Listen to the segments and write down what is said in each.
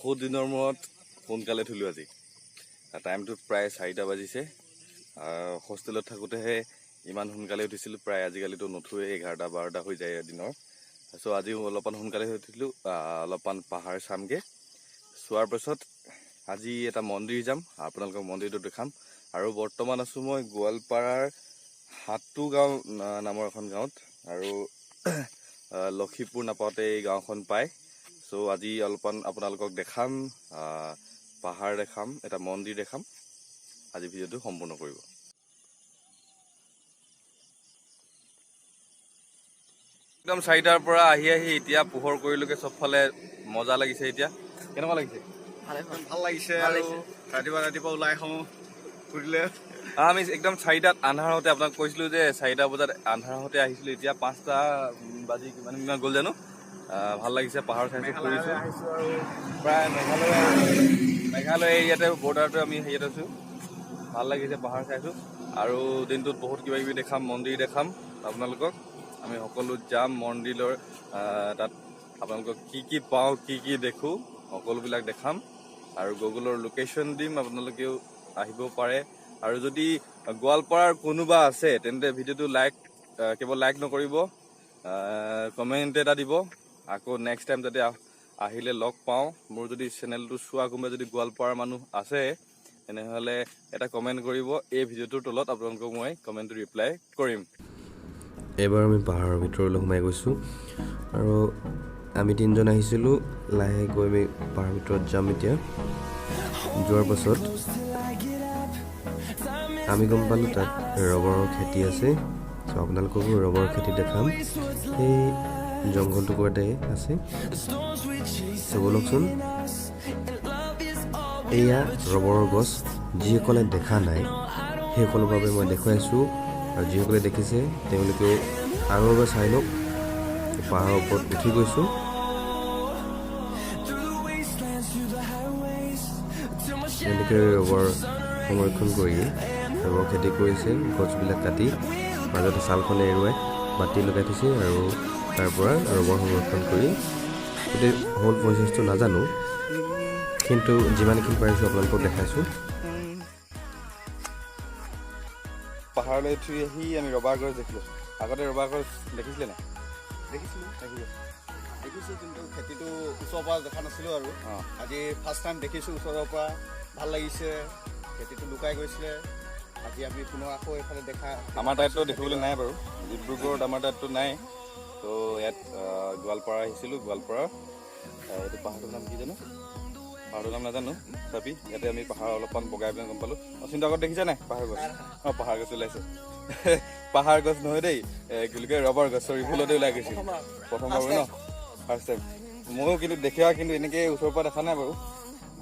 বহুত দিনৰ মূৰত সোনকালে থলো আজি টাইমটো প্ৰায় 4টা বাজিছে হোষ্টেলত থাকোঁতেহে ইমান সোনকালে উঠিছিলোঁ প্ৰায় আজিকালিতো নুঠোৱে 11টা 12টা হৈ যায় দিনৰ সো আজি অলপমান সোনকালে উঠিলোঁ অলপমান পাহাৰ চামগে চোৱাৰ পাছত আজি এটা মন্দিৰ যাম আপোনালোকক মন্দিৰটো দেখাম আৰু বৰ্তমান আছো মই গোৱালপাৰাৰ হাটু গাঁও নামৰ এখন গাঁৱত আৰু লক্ষীপুৰ নাপাওঁতে এই গাঁওখন পায় সো আজি অলপমান আপোনালোকক দেখাম পাহাৰ দেখাম এটা মন্দিৰ দেখাম আজি ভিডিওটো সম্পূৰ্ণ কৰিব একদম 4টাৰ পৰা আহি এতিয়া পোহৰ কৰিলৈকে সবফালে মজা লাগিছে এতিয়া কেনেকুৱা লাগিছে ভাল লাগিছে আৰু ৰাতিপুৱা ওলাই আহোঁ ফুৰিলে আমি একদম 4টাত আন্ধাৰ হওঁতে আপোনাক কৈছিলোঁ যে 4টা বজাত আন্ধাৰ হওঁতে আহিছিলোঁ এতিয়া 5টা বাজি কিমান গ'ল জানো ভাল লাগিছে পাহাৰ চাইছোঁ ফুৰিছোঁ আৰু প্ৰায় মেঘালয় এৰিয়াতে বৰ্ডাৰটো আমি হেৰিয়াত আছোঁ ভাল লাগিছে পাহাৰ চাইছোঁ আৰু দিনটোত বহুত কিবা কিবি দেখাম মন্দিৰ দেখাম আপোনালোকক আমি সকলো যাম মন্দিৰৰ তাত আপোনালোকক কি পাওঁ কি দেখোঁ সকলোবিলাক দেখাম আৰু গুগলৰ লোকেশ্যন দিম আপোনালোকেও আহিব পাৰে আৰু যদি গোৱালপাৰাৰ কোনোবা আছে তেন্তে ভিডিঅ'টো কেৱল লাইক নকৰিব কমেণ্ট এটা দিব আকৌ নেক্সট টাইম যাতে আহিলে লগ পাওঁ মোৰ যদি চেনেলটো চোৱা কোনোবা যদি গোৱালপাৰাৰ মানুহ আছে তেনেহ'লে এটা কমেণ্ট কৰিব এই ভিডিঅ'টোৰ তলত আপোনালোকক মই কমেণ্টটো ৰিপ্লাই কৰিম এবাৰ আমি পাহাৰৰ ভিতৰলৈ সোমাই গৈছোঁ আৰু আমি 3জন আহিছিলোঁ লাহে গৈ আমি পাহাৰৰ ভিতৰত যাম এতিয়া যোৱাৰ পাছত আমি গম পালোঁ তাত ৰবৰৰ খেতি আছে চ' আপোনালোককো ৰবৰৰ খেতি দেখাম সেই জংঘল টুকুৰাতে আছে চাবলকচোন এয়া ৰবৰৰ গছ যিসকলে দেখা নাই সেইসকলৰ বাবে মই দেখুৱাইছোঁ আৰু যিসকলে দেখিছে তেওঁলোকেও আৰু এবাৰ চাই লওক পাহাৰৰ ওপৰত উঠি গৈছোঁ তেওঁলোকে ৰবৰ সংৰক্ষণ কৰি ৰবৰ খেতি কৰিছে গছবিলাক কাটি মাজতে ছালখনে এৰুৱাই মাটি লগাই থৈছে আৰু তাৰ পৰা ৰবৰ সংৰক্ষণ কৰি গোটেই হ'ল প্ৰচেছটো নাজানো কিন্তু যিমানখিনি পাৰিছোঁ আপোনালোকক দেখাইছোঁ পাহাৰলৈ উঠি আহি আমি ৰবাৰ গছ দেখিলোঁ আগতে ৰবাৰ গছ দেখিছিলে নাই দেখিছোঁ কিন্তু খেতিটো ওচৰৰ পৰা দেখা নাছিলোঁ আৰু আজি ফাৰ্ষ্ট টাইম দেখিছোঁ ওচৰৰ পৰা ভাল লাগিছে খেতিটো লুকাই গৈছিলে আজি আমি পুনৰ আকৌ এইফালে দেখা আমাৰ তাততো দেখিবলৈ নাই বাৰু ডিব্ৰুগড়ত আমাৰ তাততো নাই তো ইয়াত গোৱালপাৰা আহিছিলোঁ গোৱালপাৰা এইটো পাহাৰটোৰ নাম কি জানো পাহাৰটোৰ নাম নাজানো তথাপি ইয়াতে আমি পাহাৰ অলপমান বগাই পেলাই গম পালোঁ অচিন্ত আগত দেখিছা নাই পাহাৰ গছ পাহাৰ গছ ওলাইছে পাহাৰ গছ নহয় দেই কি বুলি কয় ৰবাৰ গছৰ ভুলতে ওলাই গৈছিল প্ৰথমবাৰ ন ফাৰ্ষ্ট টাইম ময়ো কিন্তু দেখা কিন্তু এনেকৈ ওচৰৰ পৰা দেখা নাই বাৰু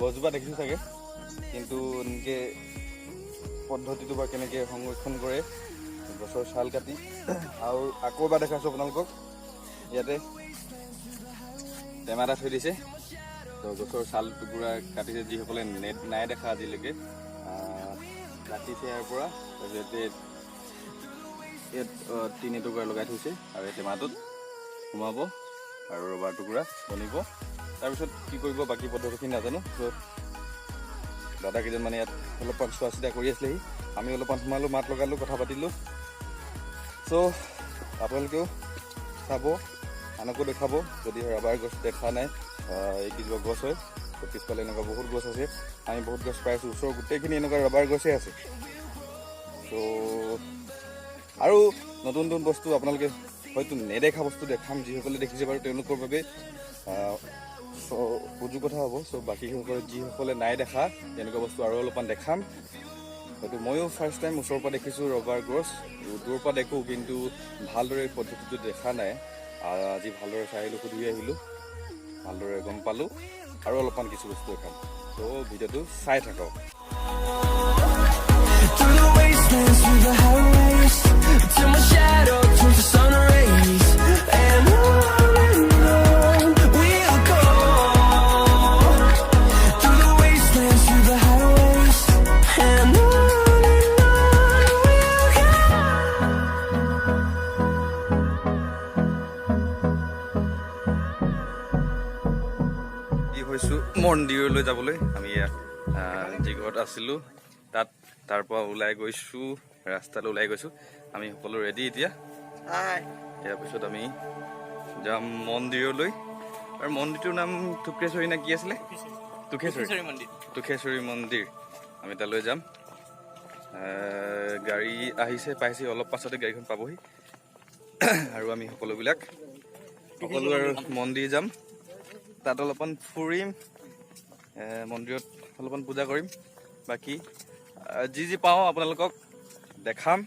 গছজোপা দেখিছোঁ চাগে কিন্তু এনেকৈ পদ্ধতিটো বা কেনেকৈ সংৰক্ষণ কৰে গছৰ ছাল কাটি আৰু আকৌ এবাৰ দেখাইছোঁ আপোনালোকক ইয়াতে টেমা এটা থৈ দিছে তো গছৰ ছাল টুকুৰা কাটিছে যিসকলে নাই দেখা আজিলৈকে কাটিছে ইয়াৰ পৰা তাৰপিছতে ইয়াত 3 টুকুৰা লগাই থৈছে আৰু এই টেমাটোত সোমাব আৰু ৰবাৰ টুকুৰা বনিব তাৰপিছত কি কৰিব বাকী পদ্ধতিখিনি নাজানো তো দাদা কেইজনমানে ইয়াত অলপমান চোৱা চিতা কৰি আছিলেহি আমি অলপমান সোমালোঁ মাত লগালোঁ কথা পাতিলোঁ চ' আপোনালোকেও চাব আনকো দেখাব যদি ৰবাৰ গছ দেখা নাই এই কিজোপা গছ হয় তো পিছফালে এনেকুৱা বহুত গছ আছে আমি বহুত গছ পাইছোঁ ওচৰৰ গোটেইখিনি এনেকুৱা ৰবাৰ গছেই আছে ত' আৰু নতুন নতুন বস্তু আপোনালোকে হয়তো নেদেখা বস্তু দেখাম যিসকলে দেখিছে বাৰু তেওঁলোকৰ বাবে সুযোগ কথা হ'ব চ' বাকীসকলে যিসকলে নাই দেখা তেনেকুৱা বস্তু আৰু অলপমান দেখাম হয়তো ময়ো ফাৰ্ষ্ট টাইম ওচৰৰ পৰা দেখিছোঁ ৰবাৰ গছ দূৰৰ পৰা দেখোঁ কিন্তু ভালদৰে পদ্ধতিটো দেখা নাই আজি ভালদৰে চাই আহিলোঁ সুধি আহিলোঁ ভালদৰে গম পালোঁ আৰু অলপমান কিছু বস্তু দেখাম ত' ভিডিঅ'টো চাই থাকক মন্দিৰলৈ যাবলৈ আমি যি ঘৰত আছিলোঁ তাৰ পৰা ওলাই গৈছোঁ, ৰাস্তালৈ ওলাই গৈছোঁ। আমি সকলো ৰেডি এতিয়া। ইয়াৰ পিছত আমি যাম মন্দিৰলৈ। আৰু মন্দিৰটোৰ নাম টুক্ৰেশ্বৰী নে কি আছিলে? টুক্ৰেশ্বৰী মন্দিৰ। আমি তালৈ যাম। গাড়ী আহিছে, পাইছে, অলপ পাছতে গাড়ীখন পাবহি। আৰু আমি সকলো আৰু মন্দিৰ যাম। তাত অলপমান ফুৰিম, মন্দিৰত অলপমান পূজা কৰিম। বাকী যি পাওঁ আপোনালোকক দেখাম।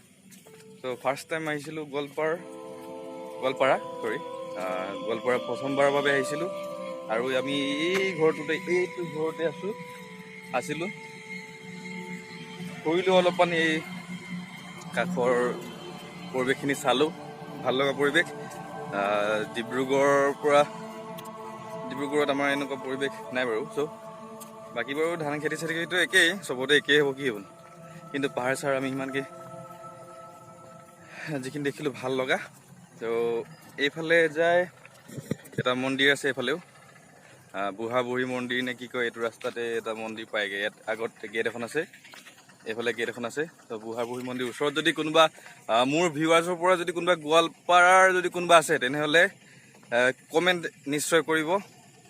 ত' ফাৰ্ষ্ট টাইম আহিছিলোঁ গোৱালপাৰা প্ৰথমবাৰৰ বাবে আহিছিলোঁ। আৰু আমি এইটো ঘৰতে আছিলোঁ। ফুৰিলোঁ অলপমান, এই কাষৰ পৰিৱেশখিনি চালোঁ, ভাল লগা পৰিৱেশ। ডিব্ৰুগড়ত আমাৰ এনেকুৱা পৰিৱেশ নাই বাৰু। চ' বাকী বাৰু ধান খেতিটো একেই, চবতে একেই হ'ব, কি হ'ব। কিন্তু পাহাৰ চাহাৰ আমি সিমানকৈ যিখিনি দেখিলোঁ ভাল লগা। ত' এইফালে যায় এটা মন্দিৰ আছে, এইফালেও বুঢ়া বুঢ়ী মন্দিৰ নে কি কয়, এইটো ৰাস্তাতে এটা মন্দিৰ পায়গৈ। ইয়াত আগত গেট এখন আছে, এইফালে গেট এখন আছে। ত' বুঢ়া বুঢ়ী মন্দিৰ ওচৰত যদি কোনোবা মোৰ ভিউৱাৰ্ছৰ পৰা যদি কোনোবা গোৱালপাৰাৰ যদি কোনোবা আছে, তেনেহ'লে কমেণ্ট নিশ্চয় কৰিব।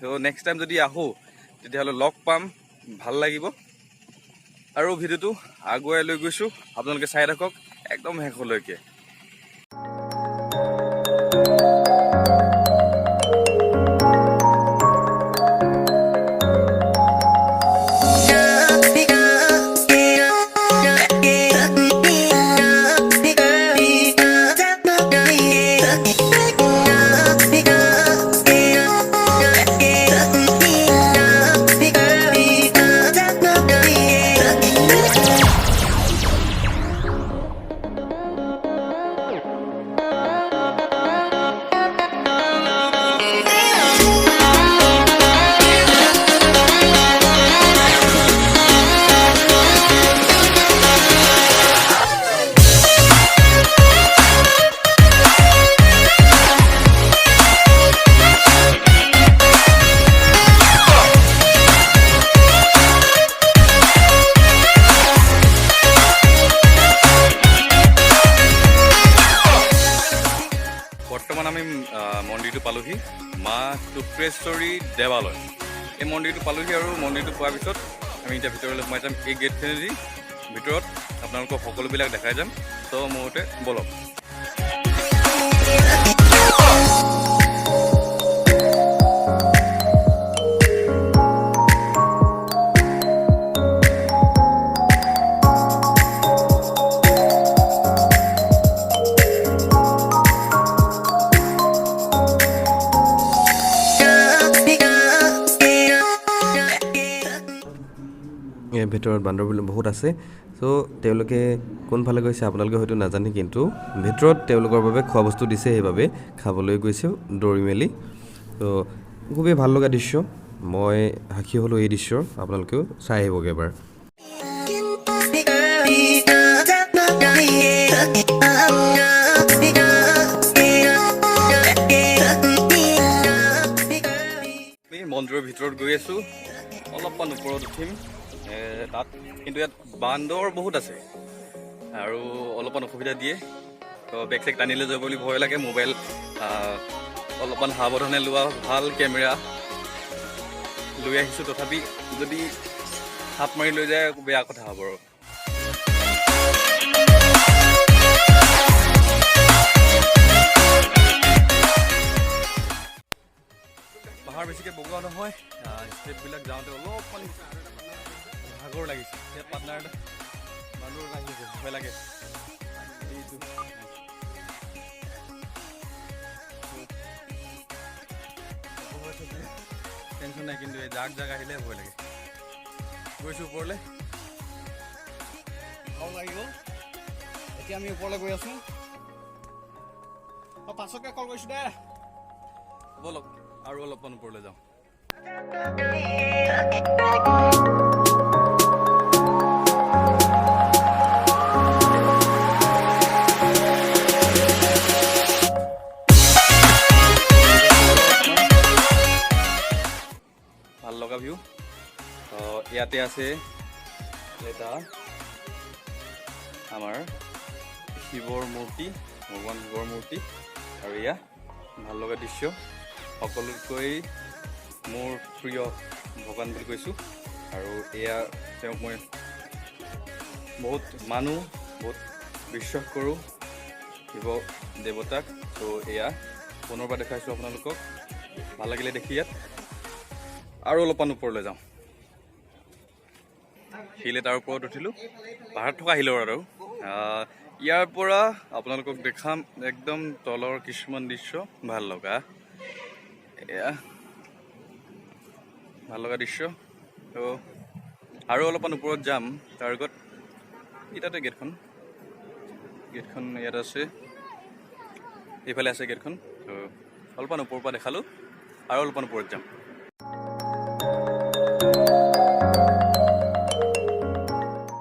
ত' নেক্সট টাইম যদি আহোঁ তেতিয়াহ'লে লগ পাম, ভাল লাগিব। আৰু ভিডিঅ'টো আগুৱাই লৈ গৈছোঁ, আপোনালোকে চাই থাকক একদম শেষলৈকে। বৰ্তমান আমি মন্দিৰটো পালোহি, মা টুক্ৰেশ্বৰী দেৱালয়। এই মন্দিৰটো পালোহি আৰু মন্দিৰটো পোৱাৰ পিছত আমি এতিয়া ভিতৰলৈ সোমাই যাম। এই গেটখনেদি ভিতৰত আপোনালোকক সকলোবিলাক দেখাই যাম। ত' মোৰ মতে বলক। ইয়াৰ ভিতৰত বান্দৰবোৰ বহুত আছে। চ' তেওঁলোকে কোনফালে গৈছে আপোনালোকে হয়তো নাজানে, কিন্তু ভিতৰত তেওঁলোকৰ বাবে খোৱা বস্তু দিছে, সেইবাবে খাবলৈ গৈছে দৌৰি মেলি। ত' খুবেই ভাল লগা দৃশ্য। মই সাক্ষী হ'লোঁ এই দৃশ্যৰ। আপোনালোকেও চাই আহিবগৈ এবাৰ। আমি মন্দিৰৰ ভিতৰত গৈ আছোঁ, অলপমান ওপৰত উঠিম। তাত কিন্তু ইয়াত বান্দৰ বহুত আছে আৰু অলপমান অসুবিধা দিয়ে। তো বেগ চেগ টানি লৈ যাব বুলি ভয় লাগে। মোবাইল অলপমান সাৱধানে লোৱা ভাল। কেমেৰা লৈ আহিছোঁ, তথাপি যদি হাত মাৰি লৈ যায় বেয়া কথা হ'ব আৰু। পাহাৰ বেছিকৈ বগোৱা নহয়, ষ্টেপবিলাক যাওঁতে অলপমান ভাগৰ লাগিছে। ইয়াত পাৰ্টনাৰ এটা বান্দৰ লাগিছে, ভয় লাগে। এইটো টেনশ্যন নাই, কিন্তু এই জাক আহিলে ভয় লাগে। গৈছোঁ ওপৰলৈ, ভাল লাগি গ'ল। এতিয়া আমি ওপৰলৈ গৈ আছোঁ। পাছতকৈ কল কৰিছোঁ দে। ব'লক আৰু অলপমান ওপৰলৈ যাওঁ। ভাল লগা ভিউ। ইয়াতে আছে এটা আমাৰ শিৱৰ মূৰ্তি, ভগৱান শিৱৰ মূৰ্তি। আৰু এয়া ভাল লগা দৃশ্য, সকলোতকৈ মোৰ প্ৰিয় ভগৱান বুলি কৈছোঁ। আৰু এয়া তেওঁক মই বহুত মানো, বহুত বিশ্বাস কৰোঁ শিৱ দেৱতাক। ত' এয়া পুনৰবাৰ দেখাইছোঁ আপোনালোকক, ভাল লাগিলে দেখি। ইয়াত আৰু অলপমান ওপৰলৈ যাওঁ। শিল এটাৰ ওপৰত উঠিলোঁ, পাহাৰত থকা শিলৰ আৰু ইয়াৰ পৰা আপোনালোকক দেখাম একদম তলৰ কিছুমান দৃশ্য, ভাল লগা এয়া ভাল লগা দৃশ্য। ত' আৰু অলপমান ওপৰত যাম। তাৰ আগত ইটাতে গেটখন ইয়াত আছে, এইফালে আছে গেটখন। ত' অলপমান ওপৰৰ পৰা দেখালোঁ, আৰু অলপমান ওপৰত যাম।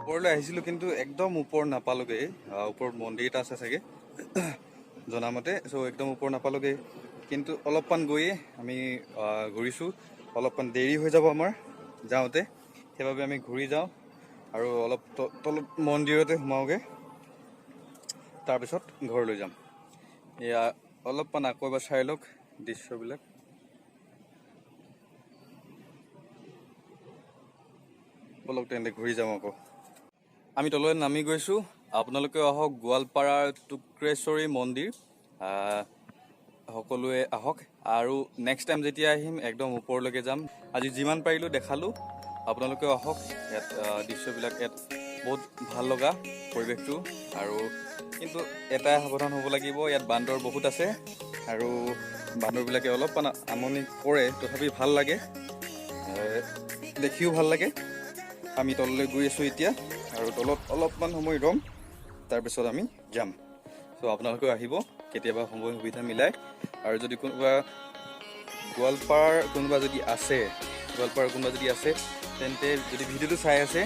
ওপৰলৈ আহিছিলোঁ কিন্তু একদম ওপৰ নাপালোগৈ। ওপৰত মন্দিৰ এটা আছে চাগে জনামতে। চ' একদম ওপৰ নাপালোগৈ, কিন্তু অলপমান গৈয়ে আমি ঘূৰিছোঁ। অলপমান দেৰি হৈ যাব আমাৰ যাওঁতে, সেইবাবে আমি ঘূৰি যাওঁ আৰু অলপ তলত মন্দিৰতে সোমাওঁগৈ, তাৰপিছত ঘৰলৈ যাম। এয়া অলপমান আকৌ এবাৰ চাই লওক দৃশ্যবিলাক। বলক তেন্তে ঘূৰি যাওঁ আকৌ। আমি তললৈ নামি গৈছোঁ, আপোনালোকে আহক গোৱালপাৰাৰ টুক্ৰেশ্বৰী মন্দিৰ। সকলোৱে আহক, আৰু নেক্সট টাইম যেতিয়া আহিম একদম ওপৰলৈকে যাম। আজি যিমান পাৰিলোঁ দেখালোঁ, আপোনালোকেও আহক। ইয়াত দৃশ্যবিলাক ইয়াত বহুত ভাল লগা পৰিৱেশটো। আৰু কিন্তু এটাই সাৱধান হ'ব লাগিব, ইয়াত বান্দৰ বহুত আছে আৰু বান্দৰবিলাকে অলপমান আমনি কৰে, তথাপি ভাল লাগে, দেখিও ভাল লাগে। আমি তললৈ গৈ আছোঁ এতিয়া, আৰু তলত অলপমান সময় ৰ'ম, তাৰপিছত আমি যাম। চ' আপোনালোকেও আহিব কেতিয়াবা সময় সুবিধা মিলাই। আৰু যদি গোৱালপাৰাৰ কোনোবা যদি আছে তেন্তে যদি ভিডিঅ'টো চাই আছে,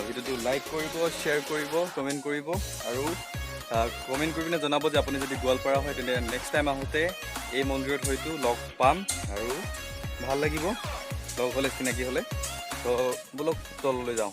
ভিডিঅ'টো লাইক কৰিব, শ্বেয়াৰ কৰিব, কমেণ্ট কৰিব। আৰু কমেণ্ট কৰি পিনে জনাব যে আপুনি যদি গোৱালপাৰা হয় তেন্তে নেক্সট টাইম আহোঁতে এই মন্দিৰত হয়তো লগ পাম আৰু ভাল লাগিব লগ হ'লে, চিনাকি হ'লে। ত' ব'লক তললৈ যাওঁ।